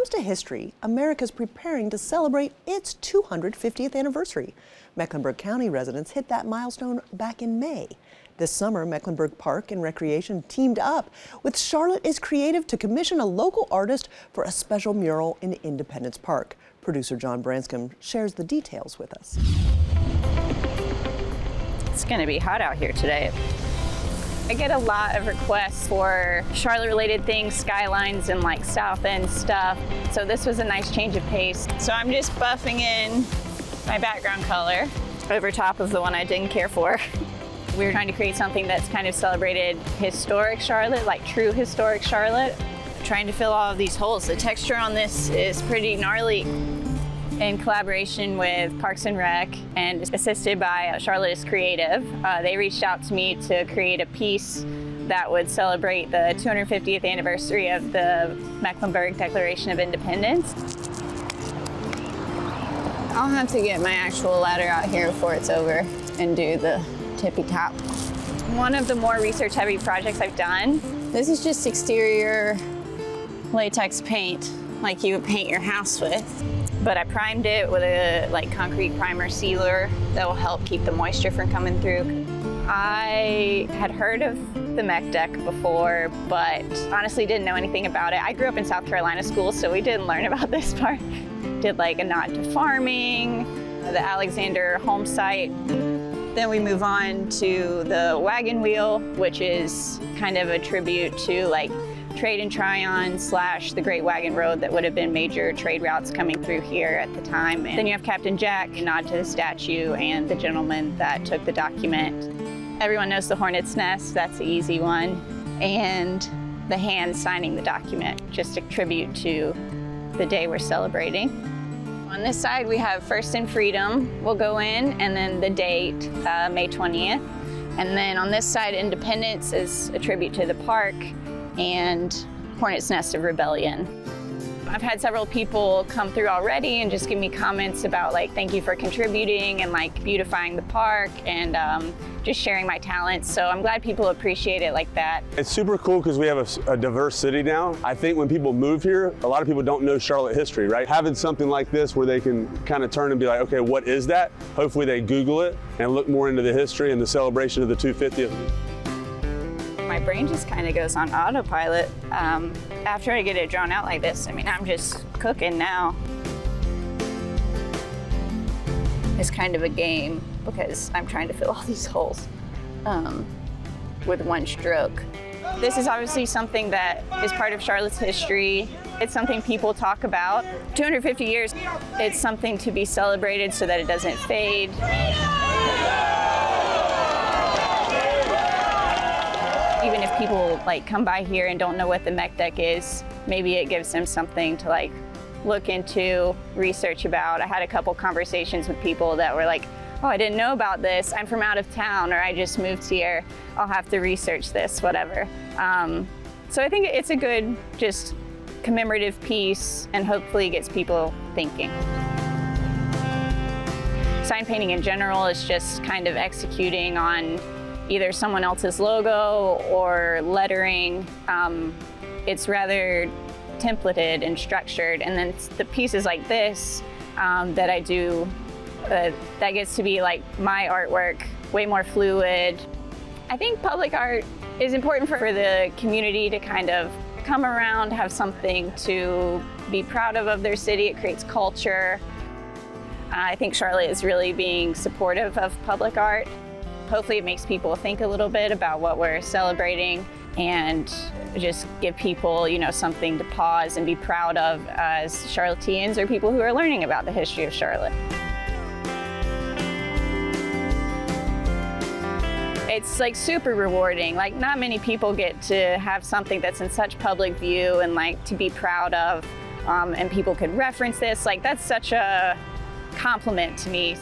comes to history, America's preparing to celebrate its 250th anniversary. Mecklenburg County residents hit that milestone back in May. This summer, Mecklenburg Park and Recreation teamed up with Charlotte is Creative to commission a local artist for a special mural in Independence Park. Producer John Branscombe shares the details with us. It's going to be hot out here today. I get a lot of requests for Charlotte-related things, skylines and like South End stuff. So this was a nice change of pace. So I'm just buffing in my background color over top of the one I didn't care for. We were trying to create something that's kind of celebrated historic Charlotte, like true historic Charlotte. Trying to fill all of these holes. The texture on this is pretty gnarly. In collaboration with Parks and Rec and assisted by Charlotte is Creative, they reached out to me to create a piece that would celebrate the 250th anniversary of the Mecklenburg Declaration of Independence. I'll have to get my actual ladder out here before it's over and do the tippy top. One of the more research-heavy projects I've done. This is just exterior latex paint, like you would paint your house with. But I primed it with a concrete primer sealer that will help keep the moisture from coming through. I had heard of the Mech Deck before, but honestly didn't know anything about it. I grew up in South Carolina school, so we didn't learn about this part. Did like a nod to farming, the Alexander home site. Then we move on to the wagon wheel, which is kind of a tribute to like Trade and Tryon / the Great Wagon Road that would have been major trade routes coming through here at the time. And then you have Captain Jack, a nod to the statue and the gentleman that took the document. Everyone knows the Hornet's Nest, that's the easy one. And the hand signing the document, just a tribute to the day we're celebrating. On this side, we have First and Freedom will go in, and then the date, May 20th. And then on this side, Independence is a tribute to the park, and Hornet's Nest of Rebellion. I've had several people come through already and just give me comments about like, thank you for contributing and like beautifying the park and just sharing my talents. So I'm glad people appreciate it like that. It's super cool because we have a diverse city now. I think when people move here, a lot of people don't know Charlotte history, right? Having something like this where they can kind of turn and be like, okay, what is that? Hopefully they Google it and look more into the history and the celebration of the 250th. My brain just kind of goes on autopilot. After I get it drawn out like this, I mean, I'm just cooking now. It's kind of a game because I'm trying to fill all these holes with one stroke. This is obviously something that is part of Charlotte's history. It's something people talk about. 250 years, it's something to be celebrated so that it doesn't fade. Even if people like come by here and don't know what the Mech Deck is, maybe it gives them something to like look into, research about. I had a couple conversations with people that were like, oh, I didn't know about this. I'm from out of town, or I just moved here. I'll have to research this, whatever. So I think it's a good, just commemorative piece and hopefully gets people thinking. Sign painting in general is just kind of executing on either someone else's logo or lettering. It's rather templated and structured, and then the pieces like this that I do, that gets to be like my artwork, way more fluid. I think public art is important for the community to kind of come around, have something to be proud of their city. It creates culture. I think Charlotte is really being supportive of public art. Hopefully it makes people think a little bit about what we're celebrating and just give people, you know, something to pause and be proud of as Charlotteans or people who are learning about the history of Charlotte. It's like super rewarding. Like not many people get to have something that's in such public view and like to be proud of, and people could reference this. Like that's such a compliment to me.